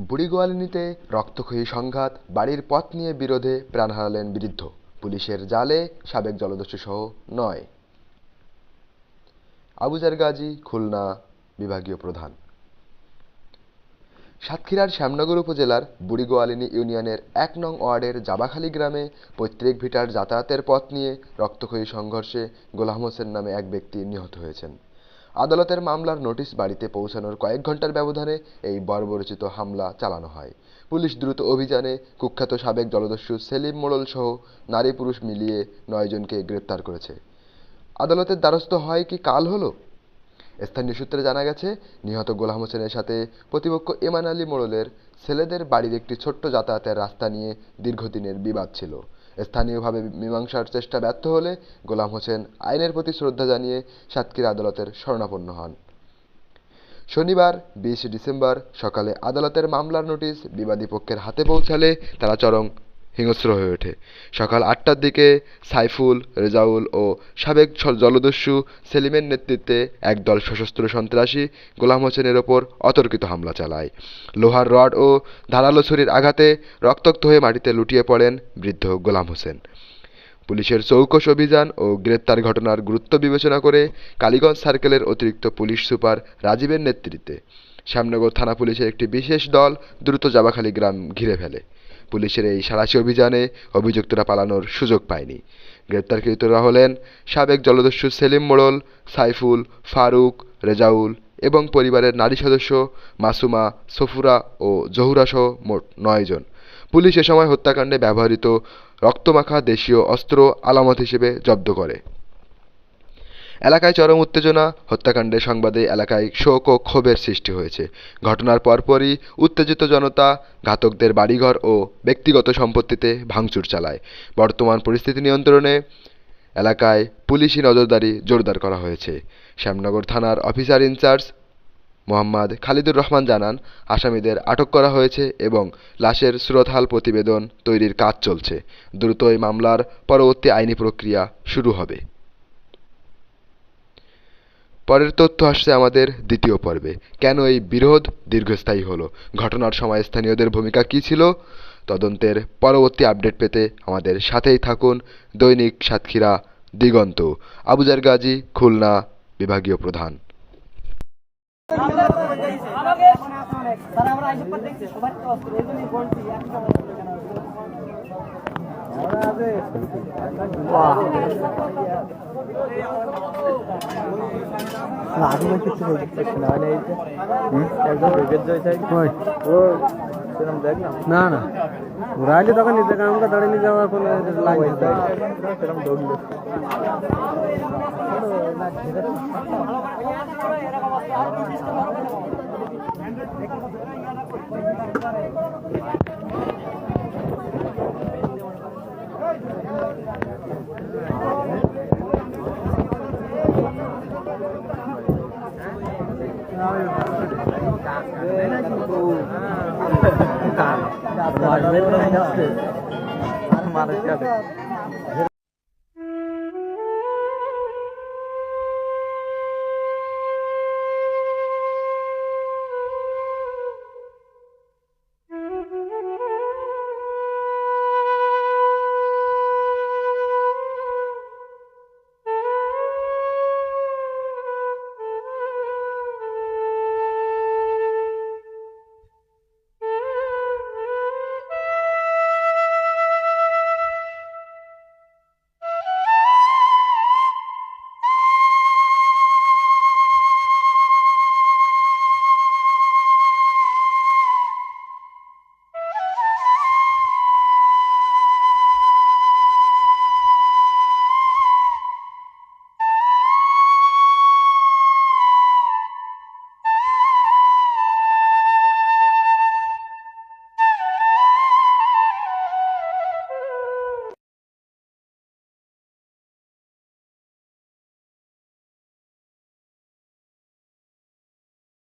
বুড়িগোয়ালিনীতে রক্তক্ষয়ী সংঘাত, বাড়ির পথ নিয়ে বিরোধে প্রাণ হারালেন বৃদ্ধ, পুলিশের জালে সাবেক জলদস্যুসহ ৯। আবুজার গাজী, খুলনা বিভাগীয় প্রধান। সাতক্ষীরার শ্যামনগর উপজেলার বুড়িগোয়ালিনী ইউনিয়নের ১ নং ওয়ার্ডের জাবাখালী গ্রামে পৈতৃক ভিটার যাতায়াতের পথ নিয়ে রক্তক্ষয়ী সংঘর্ষে গোলাম হোসেন নামে এক ব্যক্তি নিহত হয়েছেন। আদালতের মামলার নোটিশ বাড়িতে পৌঁছানোর কয়েক ঘণ্টার ব্যবধানে এই বর্বরোচিত হামলা চালানো হয়। পুলিশ দ্রুত অভিযানে কুখ্যাত সাবেক জলদস্যু সেলিম মোড়ল সহ নারী পুরুষ মিলিয়ে ৯ জনকে গ্রেপ্তার করেছে। আদালতের দ্বারস্থ হয় কি কাল হলো? স্থানীয় সূত্রে জানা গেছে, নিহত গোলাম হোসেনের সাথে প্রতিপক্ষ এমান আলী মোড়লের ছেলেদের বাড়ির একটি ছোট্ট যাতায়াতের রাস্তা নিয়ে দীর্ঘদিনের বিবাদ ছিল। স্থানীয়ভাবে মীমাংসার চেষ্টা ব্যর্থ হলে গোলাম হোসেন আইনের প্রতি শ্রদ্ধা জানিয়ে সাতক্ষীরা আদালতের শরণাপন্ন হন। শনিবার ২০ ডিসেম্বর সকালে আদালতের মামলার নোটিশ বিবাদী পক্ষের হাতে পৌঁছালে তারা চরম হিংস্র হয়ে ওঠে। সকাল ৮টার দিকে সাইফুল, রেজাউল ও সাবেক জলদস্যু সেলিমের নেতৃত্বে একদল সশস্ত্র সন্ত্রাসী গোলাম হোসেনের ওপর অতর্কিত হামলা চালায়। লোহার রড ও ধারালো ছুরির আঘাতে রক্তাক্ত হয়ে মাটিতে লুটিয়ে পড়েন বৃদ্ধ গোলাম হোসেন। পুলিশের চৌকস অভিযান ও গ্রেপ্তার ঘটনার গুরুত্ব বিবেচনা করে কালীগঞ্জ সার্কেলের অতিরিক্ত পুলিশ সুপার রাজীবের নেতৃত্বে শ্যামনগর থানা পুলিশের একটি বিশেষ দল দ্রুত জাবাখালী গ্রাম ঘিরে ফেলে। পুলিশের এই সাঁড়াশি অভিযানে অভিযুক্তরা পালানোর সুযোগ পায়নি। গ্রেপ্তারকৃতরা হলেন সাবেক জলদস্যু সেলিম মোড়ল, সাইফুল, ফারুক, রেজাউল এবং পরিবারের নারী সদস্য মাসুমা, সফুরা ও জহুরা সহ মোট ৯ জন। পুলিশ এ সময় হত্যাকাণ্ডে ব্যবহৃত রক্তমাখা দেশীয় অস্ত্র আলামত হিসেবে জব্দ করে। এলাকায় চরম উত্তেজনা। হত্যাকাণ্ডের সংবাদে এলাকায় শোক ও ক্ষোভের সৃষ্টি হয়েছে। ঘটনার পরপরই উত্তেজিত জনতা ঘাতকদের বাড়িঘর ও ব্যক্তিগত সম্পত্তিতে ভাঙচুর চালায়। বর্তমান পরিস্থিতি নিয়ন্ত্রণে এলাকায় পুলিশি নজরদারি জোরদার করা হয়েছে। শ্যামনগর থানার অফিসার ইনচার্জ মোহাম্মদ খালিদুর রহমান জানান, আসামিদের আটক করা হয়েছে এবং লাশের সুরতহাল প্রতিবেদন তৈরির কাজ চলছে। দ্রুতই মামলার পরবর্তী আইনি প্রক্রিয়া শুরু হবে। পরের তথ্য আসছে আমাদের দ্বিতীয় পর্বে। কেন এই বিরোধ দীর্ঘস্থায়ী হলো? ঘটনার সময় স্থানীয়দের ভূমিকা কী ছিল? তদন্তের পরবর্তী আপডেট পেতে আমাদের সাথেই থাকুন। দৈনিক সাতক্ষীরা দিগন্ত। আবুজার গাজী, খুলনা বিভাগীয় প্রধান। না না ঘুরাইলে তখন নিজে কামটা দাঁড়িয়ে নিয়ে যাওয়ার কোনো লাইন মানুষ